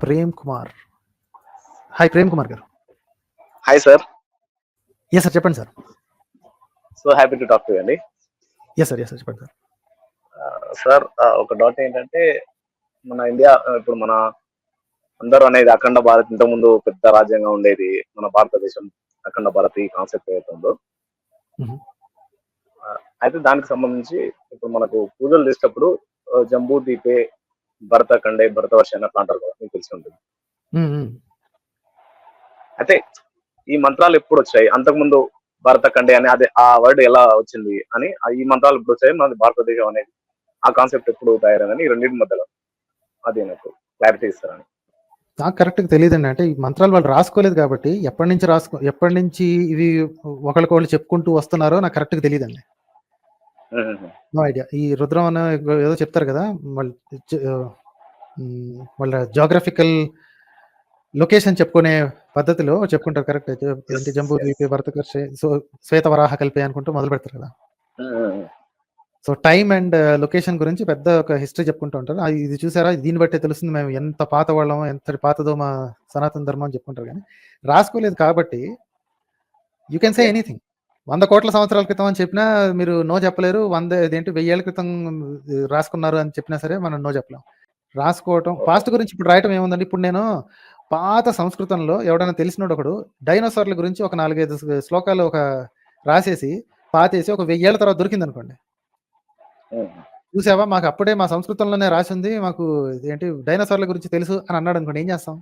Prem Kumar. Hi Prem Kumar గారు. Hi sir. Yes sir, చెప్పండి sir. So happy to talk to అండి. Yes sir, చెప్పండి sir. Sir ఒక డౌట్ ఏంటంటే, మన ఇండియా ఇప్పుడు మన అందరూ అనేది అఖండ భారత్, ఇంతకుముందు పెద్ద రాజ్యంగా ఉండేది మన భారతదేశం, అఖండ భారత్ ఈ కాన్సెప్ట్ ఏదైతే ఉందో, అయితే దానికి సంబంధించి ఇప్పుడు మనకు పూజలు చేసేటప్పుడు జంబూ దీపే భరత ఖండే భరత వర్ష అట్లా అంటారు కదా, మీకు తెలిసి ఉంటుంది. అయితే ఈ మంత్రాలు ఎప్పుడు వచ్చాయి? అంతకుముందు భరత ఖండే అని అదే ఆ వర్డ్ ఎలా వచ్చింది అని, ఈ మంత్రాలు ఎప్పుడు వచ్చాయి, మనది భారతదేశం అనేది ఆ కాన్సెప్ట్ ఎప్పుడు తయారైందని, ఈ రెండింటి మధ్యలో అది నాకు క్లారిటీ ఇస్తారని. నాకు కరెక్ట్గా తెలియదండి. అంటే ఈ మంత్రాలు వాళ్ళు రాసుకోలేదు కాబట్టి ఎప్పటి నుంచి ఇవి ఒకరికొకళ్ళు చెప్పుకుంటూ వస్తున్నారో నాకు కరెక్ట్గా తెలియదండి. No idea. ఈ రుద్రం అన్న ఏదో చెప్తారు కదా, వాళ్ళ జాగ్రఫికల్ లొకేషన్ చెప్పుకునే పద్ధతిలో చెప్పుకుంటారు. కరెక్ట్. ఏంటి జంబూ ద్వీపే భరతకర్షే శ్వేతవరాహ కల్పే అనుకుంటూ మొదలు పెడతారు కదా. సో టైమ్ అండ్ లొకేషన్ గురించి పెద్ద ఒక హిస్టరీ చెప్పుకుంటూ ఉంటారు. ఇది చూసారా, దీన్ని బట్టే తెలుస్తుంది మేము ఎంత పాత వాళ్ళం, ఎంత పాతదో మా సనాతన ధర్మం అని చెప్పుకుంటారు. కానీ రాసుకోలేదు కాబట్టి యూ కెన్ సే ఎనీథింగ్. 100 కోట్ల సంవత్సరాల క్రితం అని చెప్పినా మీరు నో చెప్పలేరు. 1000 ఏళ్ల క్రితం రాసుకున్నారు అని చెప్పినా సరే మనం నో చెప్పలేం. రాసుకోవటం పాస్ట్ గురించి ఇప్పుడు రాయటం ఏముందండి. ఇప్పుడు నేను పాత సంస్కృతంలో ఎవడైనా తెలిసినోడు ఒకడు డైనోసార్ల గురించి ఒక 4-5 శ్లోకాలు ఒక రాసేసి పాతేసి ఒక 1000 ఏళ్ల తర్వాత దొరికింది అనుకోండి, చూసావా మాకు అప్పుడే మా సంస్కృతంలోనే రాసి ఉంది, మాకు ఏంటి డైనోసార్ల గురించి తెలుసు అని అన్నాడు అనుకోండి, ఏం చేస్తాం?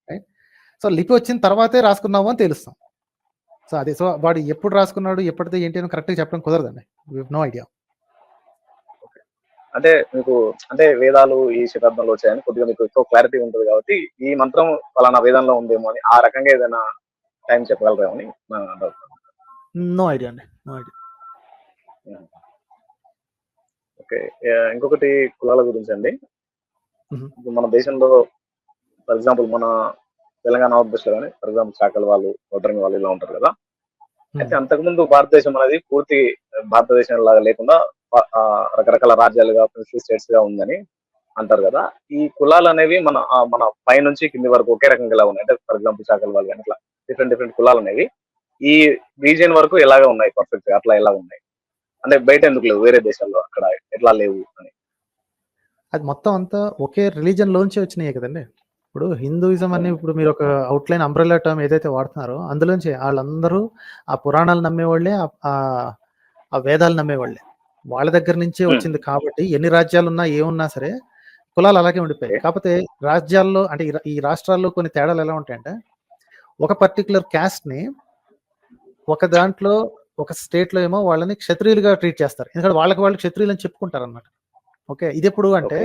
రైట్. సో లిపి వచ్చిన తర్వాతే రాసుకున్నాము అని తెలుస్తాం. సో అదే. సో వాడు ఎప్పుడు రాసుకున్నాడు, ఎప్పటిదే ఏంటి అని కరెక్ట్గా చెప్పడం కుదరదండి. No idea. అంటే మీకు అంటే వేదాలు ఈ శతాబ్దంలో వచ్చాయని కొద్దిగా మీకు ఎక్కువ క్లారిటీ ఉంటుంది కాబట్టి ఈ మంత్రం ఫలానా వేదంలో ఉందేమో అని ఆ రకంగా ఏదైనా టైం చెప్పగలరేమో అని నా డౌట్. నో ఐడియా అండి, నో ఐడియా. ఓకే. ఇంకొకటి కులాల గురించి అండి. మన దేశంలో ఫర్ ఎగ్జాంపుల్ మన తెలంగాణ ఆంధ్రప్రదేశ్లో కానీ ఫర్ ఎగ్జాంపుల్ చాకలి వాళ్ళు, వడ్రంగి వాళ్ళు ఇలా ఉంటారు కదా. అయితే అంతకుముందు భారతదేశం అనేది పూర్తి భారతదేశం లాగా లేకుండా రకరకాల రాజ్యాలుగా, ప్రిన్సిపల్ స్టేట్స్ గా ఉందని అంటారు కదా. ఈ కులాలు అనేవి మన పై నుంచి కింది వరకు ఒకే రకంగా ఎలా ఉన్నాయి? అంటే ఫర్ ఎగ్జాంపుల్ చాకలి వాళ్ళు కానీ ఇట్లా డిఫరెంట్ కులాలు అనేవి ఈ రీజియన్ వరకు ఎలాగా ఉన్నాయి పర్ఫెక్ట్ గా, అట్లా ఎలా ఉన్నాయి? అంటే బయట ఎందుకు లేవు, వేరే దేశాల్లో అక్కడ ఎట్లా లేవు అని? అది మొత్తం అంతా ఒకే రిలీజన్ లోంచి వచ్చినాయి కదండి. ఇప్పుడు హిందూయిజం అని ఇప్పుడు మీరు ఒక అవుట్లైన్ అంబ్రెల్లా టర్మ్ ఏదైతే వాడుతున్నారో అందులోంచి వాళ్ళందరూ ఆ పురాణాలు నమ్మేవాళ్ళే, ఆ వేదాలు నమ్మేవాళ్ళే. వాళ్ళ దగ్గర నుంచే వచ్చింది కాబట్టి ఎన్ని రాజ్యాలు ఉన్నా ఏమున్నా సరే కులాలు అలాగే ఉండిపోయాయి. కాకపోతే రాజ్యాల్లో అంటే ఈ రాష్ట్రాల్లో కొన్ని తేడాలు ఎలా ఉంటాయంటే, ఒక పర్టికులర్ క్యాస్ట్ ని ఒక దాంట్లో ఒక స్టేట్ లో ఏమో వాళ్ళని క్షత్రియులుగా ట్రీట్ చేస్తారు, ఎందుకంటే వాళ్ళు క్షత్రియులు అని చెప్పుకుంటారు అనమాట. ఓకే. ఇది ఎప్పుడు అంటే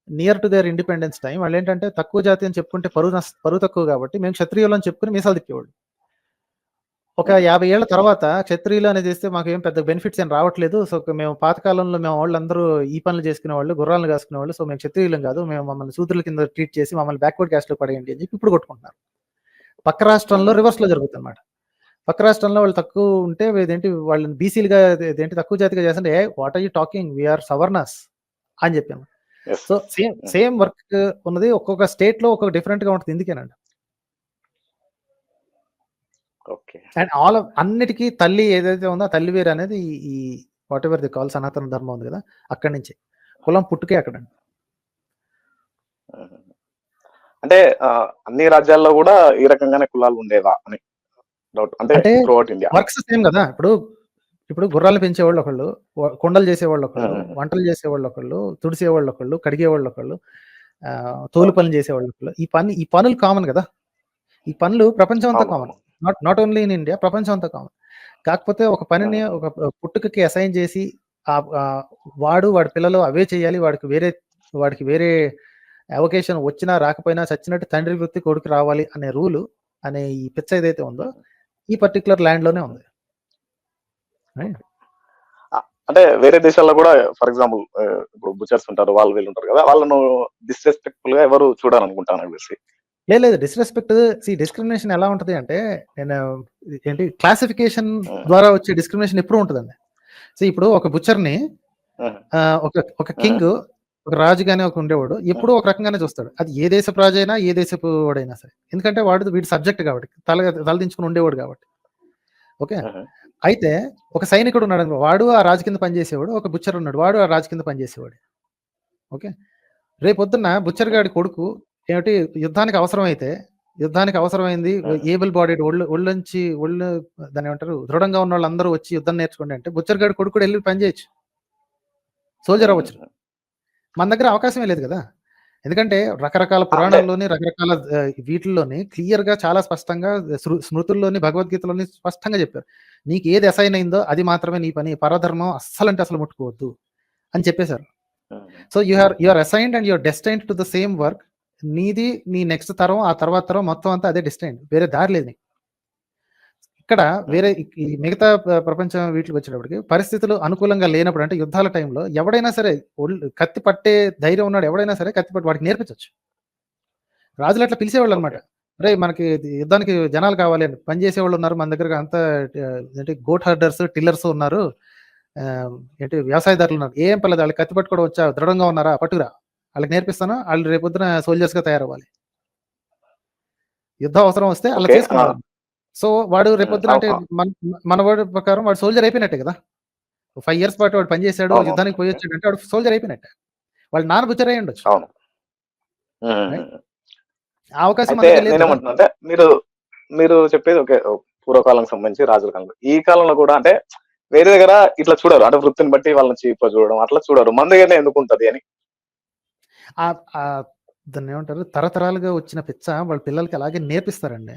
near to their independence time వాళ్ళు ఏంటంటే తక్కువ జాతి అని చెప్పుకుంటే పరువు తక్కువ కాబట్టి మేము క్షత్రియులు అని చెప్పుకుని మీసాలు తిప్పేవాళ్ళు. ఒక 50 ఏళ్ల తర్వాత క్షత్రియులు అనేది చేస్తే మాకు ఏం పెద్ద బెనిఫిట్స్ ఏం రావట్లేదు, సో మేము పాతకాలంలో మేము వాళ్ళందరూ ఈ పనులు చేసుకునే వాళ్ళు, గుర్రాలను కాసుకునే వాళ్ళు, సో మేము క్షత్రియులం కాదు, మేము మమ్మల్ని శూద్రుల కింద ట్రీట్ చేసి మమ్మల్ని బ్యాక్వర్డ్ క్యాస్ట్ లో పడేయండి అని చెప్పి ఇప్పుడు కొట్టుకుంటున్నారు. పక్క రాష్ట్రంలో రివర్స్ లో జరుగుతుంది అనమాట. పక్క రాష్ట్రంలో వాళ్ళు తక్కువ ఉంటే ఏంటి వాళ్ళని బీసీలుగా ఏంటి తక్కువ జాతిగా చేస్తుంటే, what are you talking, we are Savarnas అని చెప్పాము. సో సేమ్ వర్క్ ఉన్నది ఒక్కొక్క స్టేట్ లో ఒక్కొక్క డిఫరెంట్ గా ఉంటుంది. ఎందుకేనండి. అండ్ అన్నిటికీ తల్లి ఏదైతే ఉందో ఆ తల్లి వేరు అనేది ఈ వాట్ ఎవర్ ది కాల్ సనాతన ధర్మం ఉంది కదా, అక్కడి నుంచి కులం పుట్టుకే అక్కడ. అంటే అన్ని రాజ్యాల్లో కూడా ఈ రకంగానే కులాలు ఉండేవా అని డౌట్. అంటే వర్క్స్ సేమ్ కదా. ఇప్పుడు గుర్రాలు పెంచేవాళ్ళు ఒకళ్ళు, కొండలు చేసేవాళ్ళు ఒకళ్ళు, వంటలు చేసేవాళ్ళు ఒకళ్ళు, తుడిసేవాళ్ళు ఒకళ్ళు, కడిగేవాళ్ళు ఒకళ్ళు, తోలు పనులు చేసేవాళ్ళు ఒకళ్ళు. ఈ పనులు కామన్ కదా. ఈ పనులు ప్రపంచం అంతా common, not only in India, ప్రపంచం అంతా కామన్. కాకపోతే ఒక పనిని ఒక పుట్టుకకి అసైన్ చేసి వాడి పిల్లలు అవే చేయాలి, వాడికి వేరే అవకేషన్ వచ్చినా రాకపోయినా చచ్చినట్టు తండ్రి వృత్తి కొడుకు రావాలి అనే రూలు అనే ఈ పిచ్చ ఏదైతే ఉందో ఈ పర్టికులర్ ల్యాండ్ లోనే ఉంది. అంటే వేరే దేశాల్లో కూడా ఫర్ ఎగ్జాంపుల్ ఇప్పుడు బుచర్స్ ఉంటారు, వీళ్ళు ఉంటారు కదా, వాళ్ళను డిస్రెస్పెక్ట్ఫుల్ గా ఎవరు చూడాలి అనుకుంటాను. లేదు, డిస్క్రిమినేషన్ ఎలా ఉంటది అంటే, నేను ఏంటి క్లాసిఫికేషన్ ద్వారా వచ్చే డిస్క్రిమినేషన్ ఎప్పుడు ఉంటుందండి. సో ఇప్పుడు ఒక బుచర్ని ఒక కింగ్ ఒక రాజుగానే ఒక ఉండేవాడు ఎప్పుడూ ఒక రకంగానే చూస్తాడు. అది ఏ దేశపు రాజైనా, ఏ దేశపు వాడైనా సరే. ఎందుకంటే వీడి సబ్జెక్ట్ కాబట్టి. తలదించుకొని ఉండేవాడు కాబట్టి. ఓకే. అయితే ఒక సైనికుడు ఉన్నాడనుకో, వాడు ఆ రాజు కింద పనిచేసేవాడు. ఒక బుచ్చర్ ఉన్నాడు. వాడు ఆ రాజు కింద పనిచేసేవాడు. ఓకే. రేపొద్దున్న బుచ్చర్ గాడి కొడుకు ఏమిటి యుద్ధానికి అవసరమైంది ఏబుల్ బాడీడ్ ఒళ్ళు దాన్నేమంటారు దృఢంగా ఉన్నోళ్ళందరూ వచ్చి యుద్ధం నేర్చుకోండి అంటే బుచ్చర్ గాడి కొడుకు కూడా ఎళ్లి పని చేయొచ్చు. సోల్జర్ అవ్వచ్చు. మన దగ్గర అవకాశమే లేదు కదా! ఎందుకంటే రకరకాల పురాణాల్లోని, రకరకాల వీటిల్లోని క్లియర్‌గా చాలా స్పష్టంగా స్మృతుల్లోని, భగవద్గీతలోని స్పష్టంగా చెప్పారు. నీకు ఏది అసైన్ అయిందో అది మాత్రమే నీ పని. పరధర్మం అస్సలంటే అసలు ముట్టుకోవద్దు అని చెప్పేశారు. So you are assigned and you are destined to the same work. నీది నీ నెక్స్ట్ తరం, ఆ తర్వాత తరం మొత్తం అంతా అదే డెస్టైన్డ్. వేరే దారి లేదు నీకు. ఇక్కడ వేరే ఈ మిగతా ప్రపంచం వీటికి వచ్చేటప్పటికి పరిస్థితులు అనుకూలంగా లేనప్పుడు అంటే యుద్ధాల టైంలో ఎవడైనా సరే కత్తి పట్టే ధైర్యం ఉన్నాడు ఎవడైనా సరే కత్తి పట్టి వాడికి నేర్పించవచ్చు. రాజులు అట్లా పిలిచేవాళ్ళు అనమాట. రే మనకి యుద్ధానికి జనాలు కావాలి అని పనిచేసేవాళ్ళు ఉన్నారు మన దగ్గర అంతా ఏంటి గోట్ హర్డర్స్ టిల్లర్స్ ఉన్నారు, ఏంటి వ్యవసాయదారులు ఉన్నారు. ఏం పర్లేదు వాళ్ళకి కత్తి పట్టుకోవడం వచ్చా, దృఢంగా ఉన్నారా పట్టుకురా, వాళ్ళకి నేర్పిస్తాను, వాళ్ళు రేపొద్దున సోల్జర్స్ గా తయారవ్వాలి. యుద్ధం అవసరం వస్తే అలా చేసుకోవాలి. సో వాడు రేపొద్దున అంటే మన వాడి ప్రకారం వాడు సోల్జర్ అయిపోయినట్టే కదా. 5 years పాటు వాడు పనిచేశాడు, యుద్ధానికి పోయి వచ్చాడు అంటే వాడు సోల్జర్ అయిపోయినట్టే. వాళ్ళ నాన్న బుచ్చర్ అయ్యి ఉండొచ్చు. అవకాశం నేనేమంటున్నా మీరు చెప్పేది ఓకే పూర్వకాలం సంబంధించి రాజుల కాలంలో. ఈ కాలంలో కూడా అంటే వేరే దగ్గర ఇట్లా చూడరు, అంటే వృత్తిని బట్టి వాళ్ళని చీప్ చూడడం అట్లా చూడరు. మన దగ్గరనే ఎందుకు ఉంటది అని దాన్ని ఏమంటారు తరతరాలుగా వచ్చిన పిచ్చ వాళ్ళ పిల్లలకి అలాగే నేర్పిస్తారండి.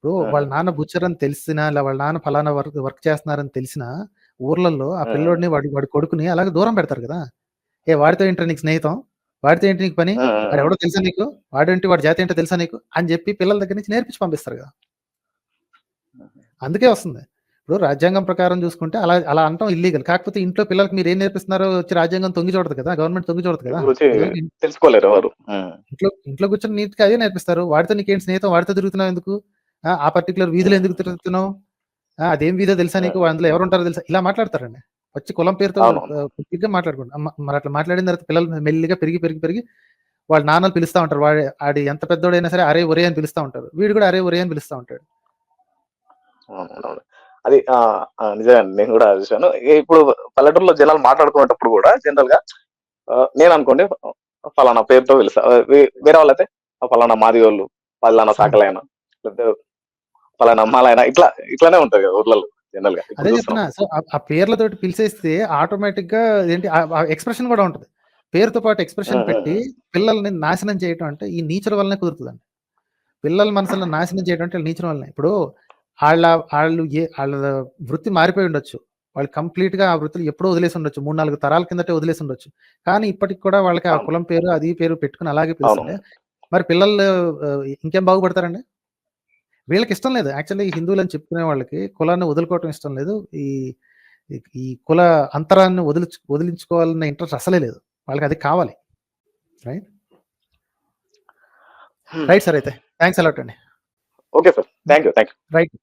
ఇప్పుడు వాళ్ళ నాన్న బుచ్చర్ అని తెలిసినా, ఇలా వాళ్ళ నాన్న ఫలానా వర్క్ చేస్తున్నారని తెలిసినా ఊర్లలో ఆ పిల్లోడిని వాడి కొడుకుని అలాగే దూరం పెడతారు కదా. వాడితో ఏంటో నీకు స్నేహితం, వాడితో ఏంటి నీకు పని, వాడు ఎవడో తెలుసా నీకు, వాడేంటి వాడి జాతి ఏంటో తెలుసా నీకు అని చెప్పి పిల్లల దగ్గర నుంచి నేర్పించి పంపిస్తారు కదా. అందుకే వస్తుంది. ఇప్పుడు రాజ్యాంగం ప్రకారం చూసుకుంటే అలా అంటాం ఇల్లీగల్. కాకపోతే ఇంట్లో పిల్లలకి మీరు ఏం నేర్పిస్తున్నారో వచ్చి రాజ్యాంగం తొంగి చూడదు కదా, గవర్నమెంట్ తొంగి చూడదు కదా. తెలుసుకోలేరు వారు. ఇంట్లో కూర్చొని నీట్గా అదే నేర్పిస్తారు. వాడితో నీకేంటి స్నేహితం, వాడితో తిరుగుతున్నావు ఎందుకు, ఆ పర్టికులర్ వీధిలో ఎందుకు తిరుగుతున్నావు, అదేం వీధో తెలుసా నీకు, అందులో ఎవరు ఉంటారో తెలుసా, ఇలా మాట్లాడతారండి. వచ్చి కులం పేరుతో పూర్తిగా మాట్లాడుకుంటారు. మరి అట్లా మాట్లాడిన తర్వాత పిల్లలు మెల్లిగా పెరిగి వాళ్ళ నాన్నలు పిలుస్తూ ఉంటారు. ఆడి ఎంత పెద్దోడైనా సరే అరే ఒరే అని పిలుస్తూ ఉంటారు. వీడు కూడా అరే ఒరే అని పిలుస్తూ ఉంటాడు. అది నిజంగా నేను కూడా చూసాను. ఇప్పుడు పల్లెటూరులో జనాలు మాట్లాడుకునేటప్పుడు కూడా జనరల్ గా నేను అనుకోండి ఫలానా పేరుతో పిలుస్తా, వేరే వాళ్ళైతే ఫలానా మాది వాళ్ళు, పలానా సాకలైనా, లేకపోతే ఫలానా అమ్మాలైనా, ఇట్లానే ఉంటది కదా ఊర్లలో జనరల్ గా. అదే చెప్తున్నా. సో ఆ పేర్లతోటి పిలిచేస్తే ఆటోమేటిక్ గా ఏంటి ఎక్స్ప్రెషన్ కూడా ఉంటుంది. పేరుతో పాటు ఎక్స్ప్రెషన్ పెట్టి పిల్లల్ని నాశనం చేయటం అంటే ఈ నీచర్ వల్లనే కుదురుతుందండి. పిల్లల మనసులను నాశనం చేయడం అంటే నీచర్ వల్లనే. ఇప్పుడు వాళ్ళ వృత్తి మారిపోయి ఉండొచ్చు, వాళ్ళు కంప్లీట్ గా ఆ వృత్తులు ఎప్పుడో వదిలేసి ఉండొచ్చు, 3-4 తరాల కిందటే వదిలేసి ఉండొచ్చు. కానీ ఇప్పటికి కూడా వాళ్ళకి ఆ కులం పేరు అది పేరు పెట్టుకుని అలాగే పిలుస్తుంటే మరి పిల్లలు ఇంకేం బాగుపడతారండి. వీళ్ళకి ఇష్టం లేదు. యాక్చువల్లీ హిందువులు అని చెప్పుకునే వాళ్ళకి కులాన్ని వదులుకోవటం ఇష్టం లేదు. ఈ కుల అంతరాన్ని వదిలించుకోవాలన్న ఇంట్రెస్ట్ అసలే లేదు. వాళ్ళకి అది కావాలి. Right sir. అయితే థ్యాంక్స్ అలాట్ అండి. Okay sir, thank you. Right.